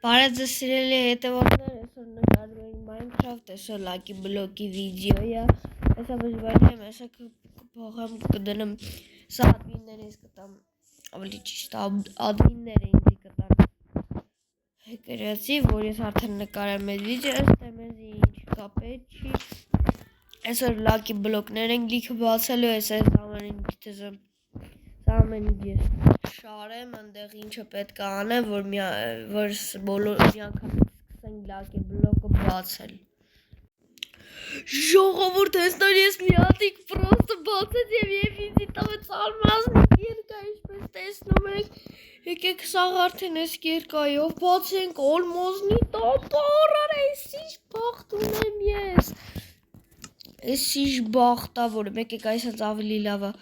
Բարեձ սիրելի հետևորդներ, այսօր նկարում ենք Minecraft, այսօր Lucky Block-ի վիդեոյա, այսօր բժվարի եմ, այսօր կփոխեմ կդնեմ սա ադմինները ինձ կտամ, ավելի ճիշտ ադմինները ինձ կտան հեկերացի, որ ես արդեն նկարեմ այդ վիդեո, ըստ մեզ ինչ կապետ չի, այսօր Lucky Block-ներ ենք լիքը բացելու, այս ամեն ինչ դեզեմ, ամեն ինչ ես շարեմ, այնտեղ ինչը պետք է անեմ, որ բոլոր մի անգամ սկսենք Lucky Block-ը բացել։ Ժողովուրդ, այսօր ես մի հատիկ պրոստը բացեց եւ ինձ տվեց արմազնիկ երկա, ինչպես տեսնում եք, եկեք սա արդեն այս երկայով բացենք ալմազնի տապարը, այս ինչ բախտ ունեմ ես։ Այս ինչ բախտավոր եմ, եկեք այսպես ավելի լավը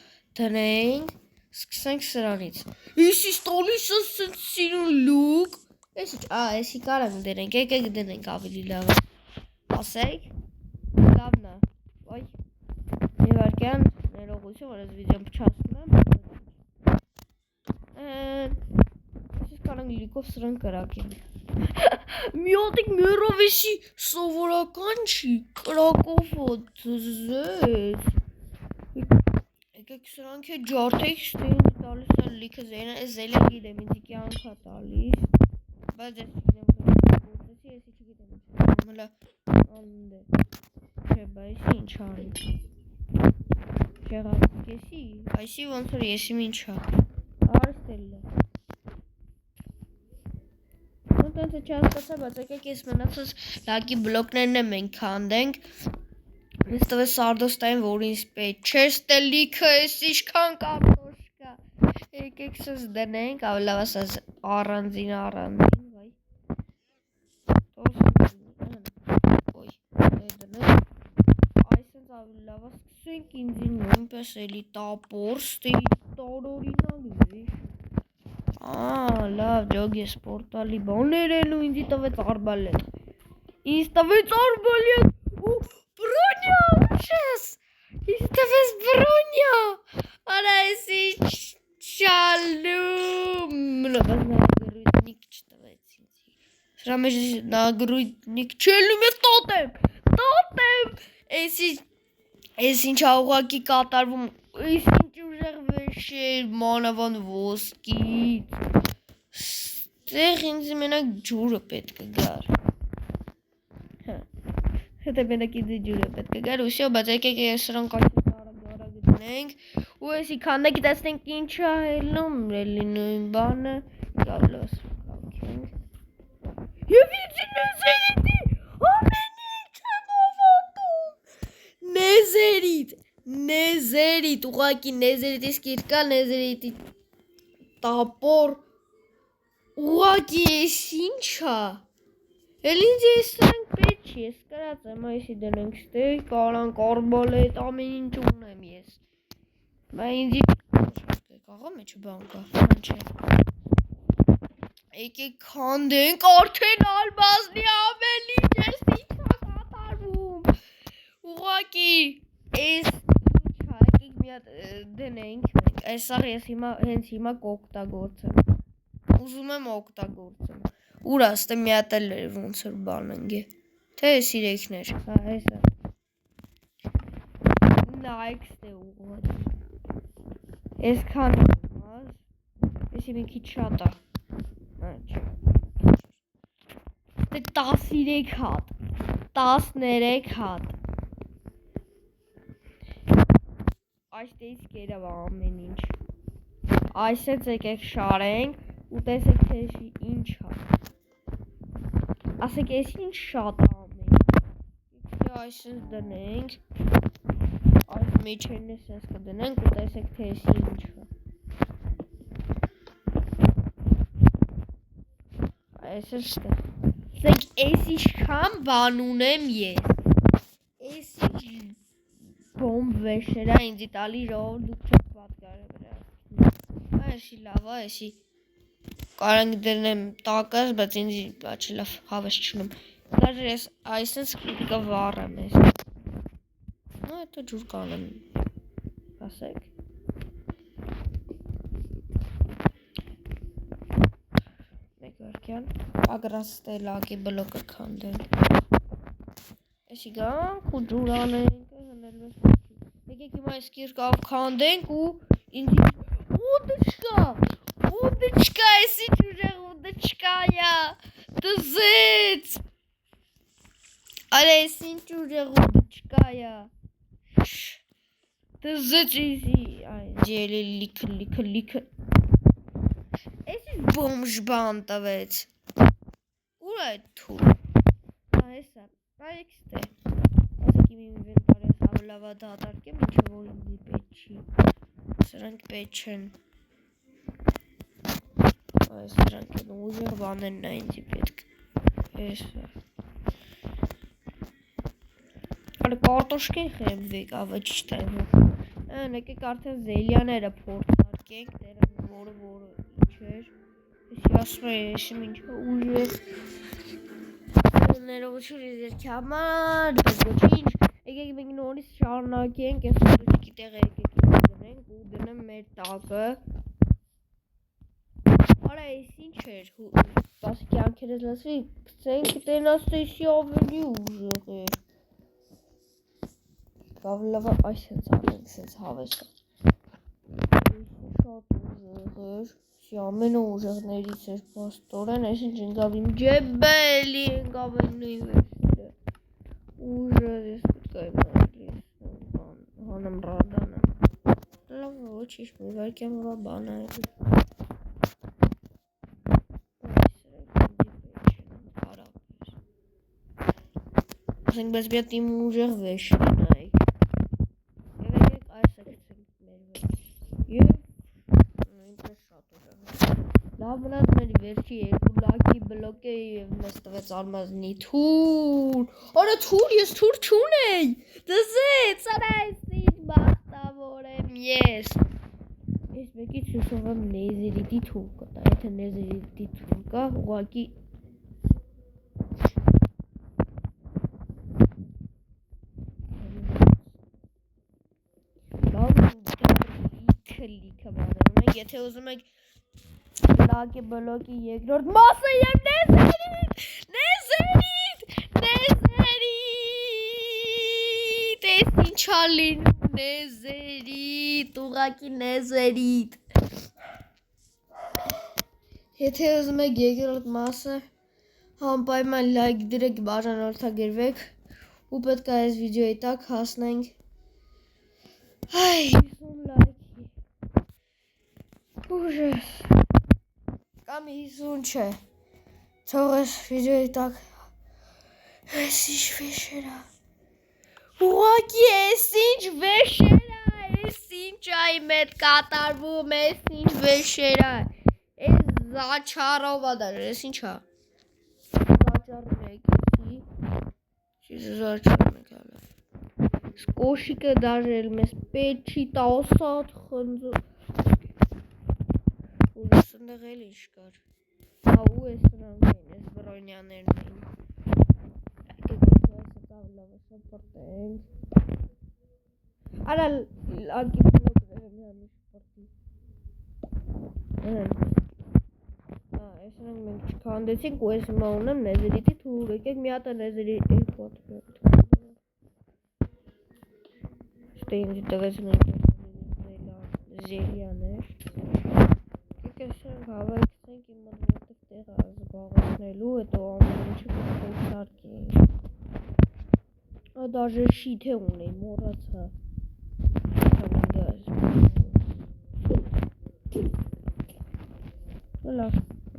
դնենք։ Սկսենք սրանից։ Էսի տալիս է սիրուն լուկ։ Էսի կարանք դնենք, եկեք դնենք ավելի լավը։ Ասեք։ Լավն է։ Ոյ։ Մի վարքյան ներողություն, որ այս վիդեոն փչացնում եմ։ Այսպես կարանք լիքով սրան կրակենք։ Մի հատիկ մերով էսի սովորական չի, կրակով ձեզ։ Եկեք սրանք է ջարդեք, ստինձ տալիս է լիքը զելը գիտեմ, ինձ կյանքա տալիս, բայց ես գիտեմ գործեցի, ես չգիտեմ ինչ մլա անդ է, չէ, բա եսի ինչ արի, չեղացիկ եսի, այսի ոնց որ եսիմ ինչ ա, արստել է, տենց է չհասկացա, բայց եկեք ես մնացած Lucky Block-ներն է մենք քանդենք, Ինձ տվեց սարդոստային, որ ինձ պետք չէ, ստե լիքը ես ինչքան կարտոշ կա, եկեք սս դնենք, ավելի լավ ասած առանձին, վայ, դնենք, այսենց ավելի լավ սկսենք ինձին նույնպես էլի տապոր, ստեի տարորինակ զիշ, լավ, ջոգ ես պորտալի բաներ են ու ինձի տվեց արբալետ, ինձ տվեց արբալետ, Բրոնյա, ուշես, ինձ տվեց բրոնյա, արա ես ինչ շալում, բայց նագրույթնիկ չտվեց ինձի, սրա մեջ նագրույթնիկ չելում ես տոտեմ, ես ինչ աղուղակի կատարվում, ես ինչ ուժեղ վեշեր, մանավան ոսկից, ստեղ ինձ մենակ ջուրը պետք է գար, Հետը մենակ ինձ ջուրը պետք է գար ու շո, բայց եկեք ես սրանք այսպես արագ դնենք ու եսի քանդեք տեսնենք ինչ է ելնում, էլի նույն բանը, գալոս կանքենք և ինձի նեզերիտի ամեն ինչ եմ ավատում, նեզերիտ, ուղակի նեզերիտի սկիրկա, նեզերիտի տապոր, ուղակի ես ինչ է, էլ ինձ ես սրանք պետ չի, ես կրած եմ այսի դնենք ստեյ, կարանք արբալետ, ամեն ինչ ունեմ ես, բա ինձի, կաղա մեջը բան կա, չէ, եկեք քանդենք, արդեն ալբազնի ամեն ինչ ես ինչ է կատարվում, ուղակի, ես ինչ է, եկեք մի հատ դնենք, այս աղ ես հենց հիմա կօգտագործեմ, ուզում եմ օգտագործեմ, ուր աստե մի հատ էլ ոնց որ բան ընգե, թե ես իրեքներ, հեսա, նայք ստե ուղղոց, ես քանդում, եսի մի քիչ շատ է, 13 հատ, 13 հատ, այստեից կերավ ամեն ինչ, այսեց եկեք շարենք, ու տեսեք թե ինչ է, ասեք ես ինչ շատ ամեն, այսպես դնենք, այս մեջերն ես կդնենք ու տեսեք թե ես ինչ է, այսպես ստեղ, տեսեք ես ինչքան բան ունեմ ես, ես ինչ բոմբ վեշերա ինձի տալի ժողով դուք չեք պատկարը վրա, այսի լավ է, այսի, Կարանք դրնեմ տակս, բայց ինձ չի լավ հավես չունում, դաժ ես այսենց կիտկը վարեմ ես, հետո ջուր կանեմ, ասեք, մեկ վարքյան, Վարքյան, ագրաստե լագի բլոկը քանդենք, էսի գանք ու ջուր անենք, հնել մեզ մոքի, եկեք հիմա այս կիրկավ քանդենք ու ինձ Удочка, если чужая удочка я, тзыц. Але если чужая удочка я, тзыц изи. Ай, дели лик. Эти бомж бантовец. Урай ту. Айса, айксте. Ասեք իմ ինվենտարի հավլավա դատարկեմ, ինչը որ ինձի պետք չի. Սրանք պետք չեն. Այս դրանք են ուժեղ բաներն է ինձի պետք էսը Արի կարտոշկեն խեմվեք ավը չտայմ եկեք արդեն զելյաները փորձարկենք դերան որը ինչ էր էսի ասում է էսի մինչը ուժեղ ներողություն իզերքի համար բայց ոչինչ եկեք մենք նորից շարունակենք այս ուդուչկի տեղը եկեք դնենք ու դնեմ մեր տակը Արա ես ինչ էր, բասի կյանքերս լասվի, պծենք տենաս տեսի ավելի ուժեղ էր Գավլավա այս հենց անենք, սենց հավեսը Շատ ուժեղ էր, սի ամենը ուժեղներից էր պաստորեն, այս ինչ ընգավ իմ ջեբելի ընգավ են նույն վերջները Ուժեղ ես պետք է իմ հանեմ ռադանը Լավ ոչիշ մի վարկյան վրա բան այլ Ասենք բայց բյատ իմ ուժեղ վեշին այ Եվ եկեք այս եկցենք մեր վեշ Եվ նույնպես շատ ուժեղ Լավ մնաց մեր վերջի երկու լակի բլոկ է և մեզ տվեց արմազնի թուր Արա թուր ես թուր չունեի Դզեց արա այս ինչ բախտավոր եմ ես Ես մեկից հուսով եմ նեզերիտի թուր կտա Եթե նեզերիտի թուր կա ուղակի Եթե ուզում եք լակի բլոկի երկրորդ մասը և նեզերիտ Ես ինչ ալինում նեզերիտ, ուղակի նեզերիտ Եթե ուզում եք երկրորդ մասը Համպայման լայք դրեք բաժանորդագրվեք ու պետք է այս վիդեոյի տակ հասնենք 50 լայքի Ուժես Կամ 50 չէ Թող ես վիդեոյի տակ Ես ինչ վեշերա Ուղակի ես ինչ վեշերա Ես ինչ այմ էտ կատարվում Ես ինչ վեշերա Ես զաչարովա դար Ես ինչա Զաչարում եկեցի Չիզ զաչարում եք հալը Սկոշիկը դաժել մեզ պետ չի տասատ խնձու Ուզես ընդեղ էլ ինչ կար Հաու ես նրանք էին, ես բրոնյաներն էին Եկեք ես տավլավը շպրտենք Արա լագի բլոկ դրեմ հանի շպրտի Ես նրանք մենք չքանդեցինք ու ես հիմա ունեմ նեզերիտի թուր Եկեք մի հատ է նեզերիտի երկու հատ Շտե ինձի տվեց մենք զելյաներ Կեսենք հավայքցենք իմ մոտ որտեղ տեղը զբաղեցնելու հետո ամեն ինչը կփորձարկենք Դաժե շիթե ունեի մոռացա Լավ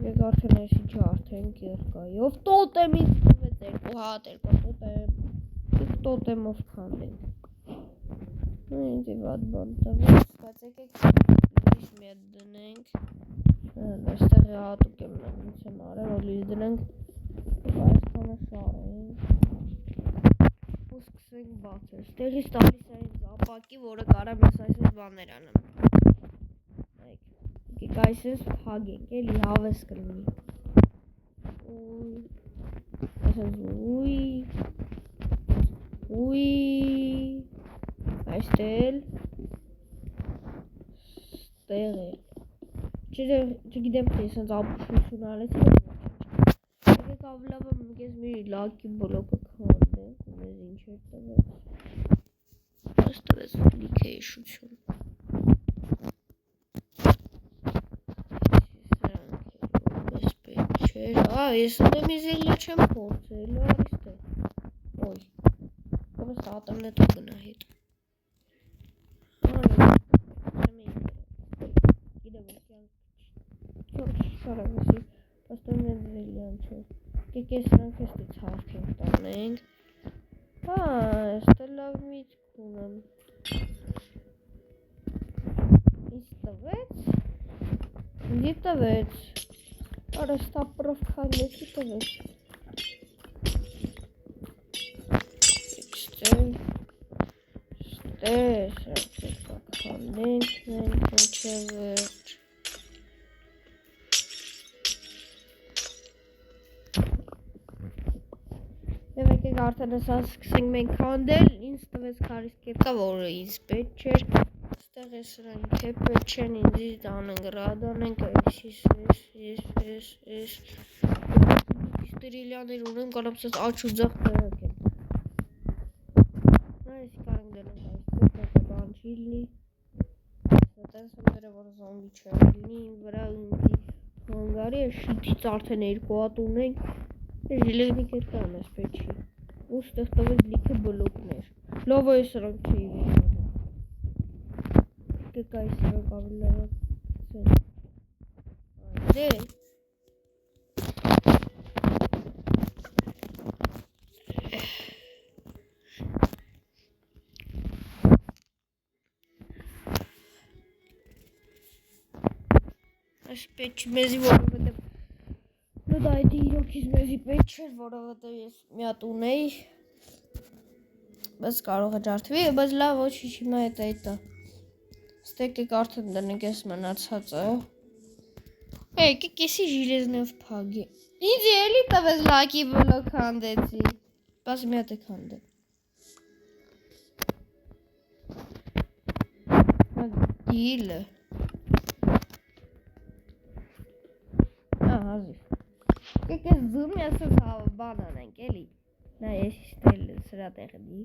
Եկ արդեն այս ինչը արդենք երկայով Տոտեմից տվեց երկու հատ երկու տոտեմ Եկ տոտեմով քանդենք Ինձի վատ բան տվեց Բայց եկեք լիս մի հատ դնենք Այստեղ հատուկ եմ նույնց եմ արել որ լիս դնենք Այսքանը շարենք Ու սկսենք բացել Ստեղից տալիս է ինձ ապակի որը կարա մեզ այսպես բաներ անեմ Եկեք այսպես փագենք էլի հավես կլինի Այսպես Ուի Այստել Ստեղ էլ Չգիտեմ թե ես հենց ապուշություն արեցի կավլավը մգես մի լակի բլոկը քանդե, մեզ ինչ էր տվեց։ Մեզ տվեց լիքը իշխություն։ Պես պետք չէր, ես ընդեմ իզելիա չեմ փորձել, արիստ է։ Ոյ, կոմս ատամն է տու գնա հետ։ Շարավեսի, պաստորն է դրելյան չէ։ Կեկես սրանք էստի ծարքենք տանենք։ Էստե լավ միտք ունեմ։ Ինձ տվեց։ Ինձի տվեց։ Արա ստապրով քայլեցի տվեց։ Սրանք էստա քայլենք մենք մինչև վերջ։ Եվ եկեք արդեն ասա սկսենք մենք քանդել, ինձ տվեց քարիս կերկա, որը ինձ պետք չէր, ստեղ է սրանք թե պետք չեն, ինձի տանենք, ռադանենք, ես, ստրիլյաներ ունեմ, կարամ սաս աչ ու ձախ տեղակ են։ Այս կարանք դենենք այստեղ, բակը բան չի լինի, տենսում դերը, որ զոմբի չեր լինի, վրա ինձի հանգարի է, շիթից արդեն երկու հատ ունենք, ժիլեզնի կերկա եմ ես պետք չի, ու ստեղ տվեց լիքը բլոկներ, լավ է սրանք չի վիզանը, կեկ այս սրանք ավելի լավ կցեն, դե, այս պետք չի մեզի որովհետև Նոդ այդ իրոքից մեզի պետք չէր, որովհետև ես մի հատ ունեի, բայց կարող է ջարդվի, բայց լավ ոչի հիմա հետ այդա։ Ստեք եք արդեն դնենք ես մնացածը։ Եկեք եսի ժիլեզնև փագի։ Ինձ էլի տվեց լակի բլոկ քանդեցի, բայց մի հատ է քանդել։ Դիլը։ Հազիվ։ Եկեք ես զում եսս բան անենք էլի։ Նա ես իստել սրա տեղը դի։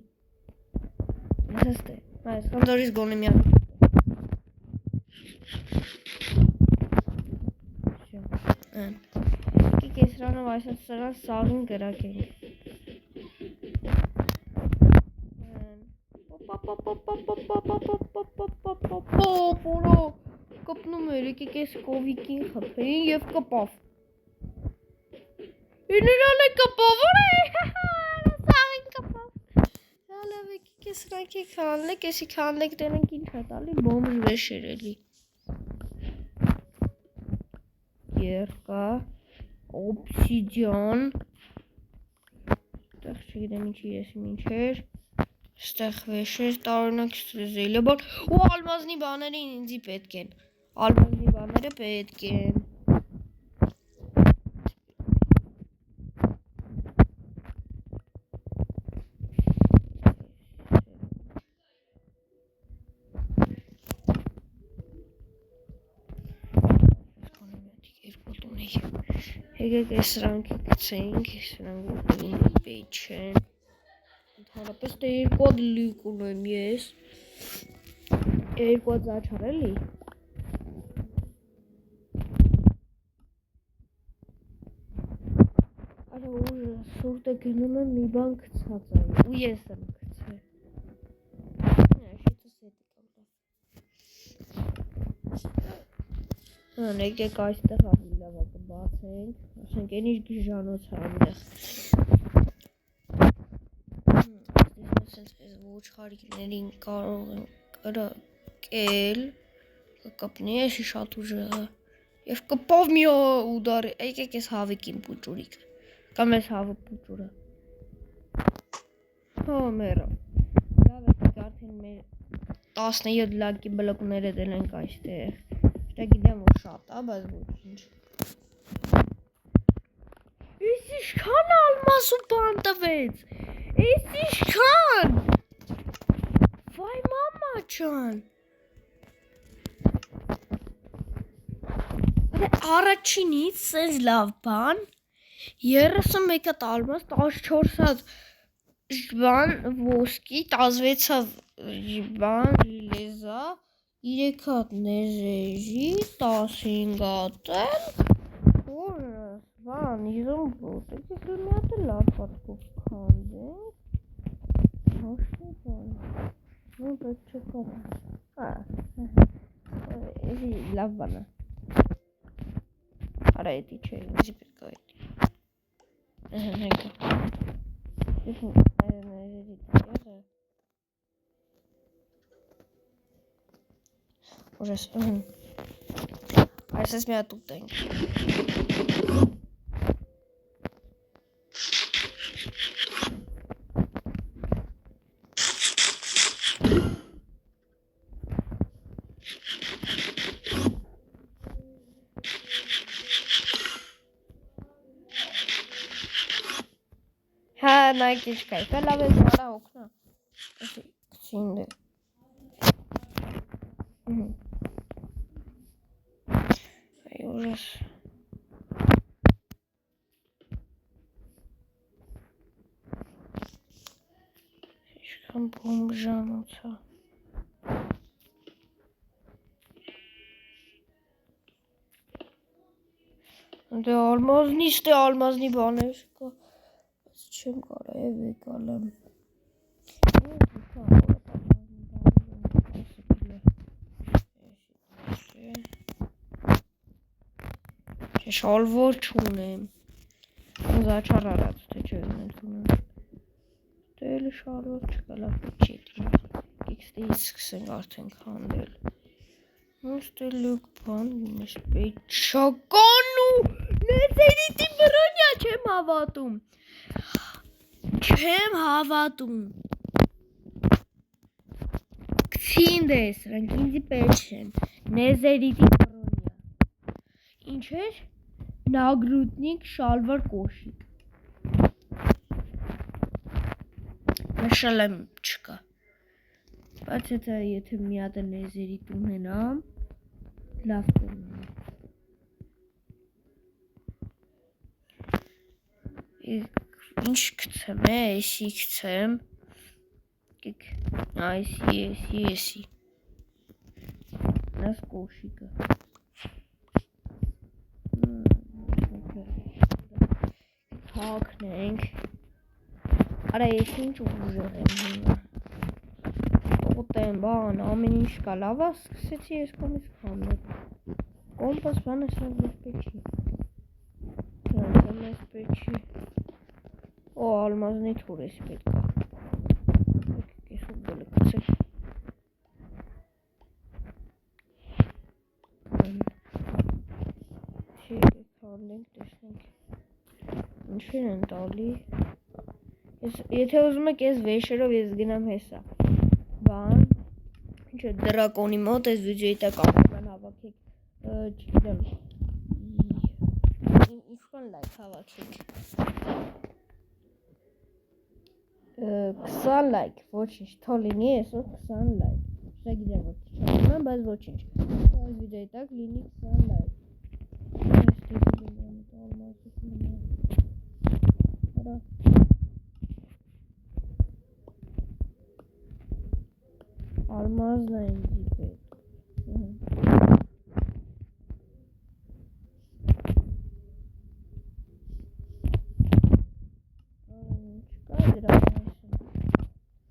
Ես էստե։ Այս խանդորից գոնի մի հատ։ Եկեք ես սրանով այսպես սրան սաղին գրակենք։ Պորո կպնում էր, եկեք ես կովիկին խպեին և կպավ։ Իներալ է կպավ, որ է, սաղին կպավ։ Հալավ եկեք ես սրանք է քանլեք, եսի քանլեք դենենք ինչ հատալի, բոմժ վեշեր էլի։ Երկա, օբսիդյան, տեղ չգիտեմ ինչի եսի ինչ էր, ստեղ վեշեր, տարօրինակ զելը բան, ու ալմազնի բաները ինձի պետք են, ալմազնի բաները պետք են։ Եկեք ես սրանք գցենք, սրանք ինձ պետք չեն։ Ընդհանրապես թե երկու հատ լույք ունեմ ես, երկու հատ զաչար էլի։ Արա ուժը սուրտը գնում եմ մի բան գցած է, ու ես եմ գցել։ Շիթս հետ եկավ լավ։ Եկեք այստեղ ավելի լավ կբացենք, ասենք են ինչ գիժանոց համեղ։ Ոչխարիկներին կարող են կրակել, կկպնի էշի շատ ուժը և կպով մի ուդարի, եկեք ես հավիքին պուճուրիկը, կամ ես հավը պուճուրը։ Հո մերով, լավ եկեք արդեն մեր 17 լակի բլոկները դենենք այստեղ, շտա գիտեմ որ շատ է, բայց ոչինչ։ Ես իշքան ալմասու բան տվեց, ես իշքան։ Վայ մամա ջան։ Առաջինից սենց լավ բան, 31 հատ ալմաս, 14 հատ բան ոսկի, 16 հատ բան ժիլեզա, 3 հատ նեզերի, 15 հատ որս բան իզոմբոտ, եկեք մի հատ լավ պատկով քանդենք, հաշնի բան, նո պետք չէ կորան, լավ բան է, արա էդի չէ, ինձի պետք է էդի, հենկա, Ուրես, այս ես մի հատ ուտենք, հա, նայք ինչ կայք, լավ ես արա օգնա, կցինդ է, այ ուրես, Ինչքան բոմժանոցա, դե ալմազնի բաներ կա, չեմ կարա և եկալեմ, շալվոր չունեմ, զաչար արած, թե չէ ունեմ, դե էլի շալվոր չկա, լավ չի ետին, սկսենք արդեն քանդել, Ոստե լուկ բան ես պետչական ու նեզերիտի բրոնյա չեմ հավատում, կցինդ է սրանք ինձի պետք չեն, նեզերիտի բրոնյա, ինչ էր, նագրութնիկ շալվար կոշիկ, նշալեմ չկա, բայց եթե մի հատ նեզերիտ ունենամ, լավ կունենամ, ինչ կցեմ է, էսի կցեմ, էսի, նաս կոշիկը, հակնենք, արա ես ինչ ուժեղ եմ հիմա, տոտեմ բան, ամեն ինչ կա, լավա սկսեցի ես կոմից քանդել, կոմպաս բան ես մեզ պետք չի, Օ, ալմազնի թուր ես պետք է, ես ու բոլը կցեք, քանդենք, տեսնենք, ինչին են տալի, եթե ուզում եք ես վեշերով ես գնամ հեսա, բան, ինչ է դրակոնի մոտ ես վիդեոյի տակ ապրման հավաքեք, չգիտեմ, ինչքան լայք հավաքեք, 20 լայք, ոչինչ, թոլինի եսով 20 լայք, շա գիտեմ որ չանեմ, բայց ոչինչ, այս վիդեոյի տակ լինի 20 լայք, Ալմազն է ինձի պետք,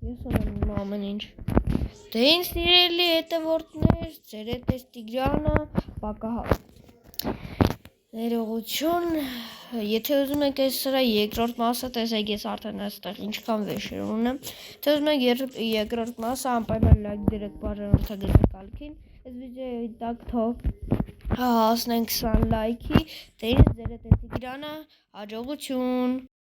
ես ունեմ ամեն ինչ, դե ինձ նիրելի հետևորդներ, ձեր հետ ես Տիգրանը, պակահավ, ներողություն, եթե ուզում եք ես սրա երկրորդ մասը տեսեք ես արդեն այստեղ ինչքան վեշեր ունեմ, եթե ուզում եք երկրորդ մասը անպայման լայք դրեք բաժանորդագրեք կալքին, այս վիդեոյի տակ թող հասնենք 20 լայքի, դե ինձ ձեր հետ ես Տիգրանը, հաջողություն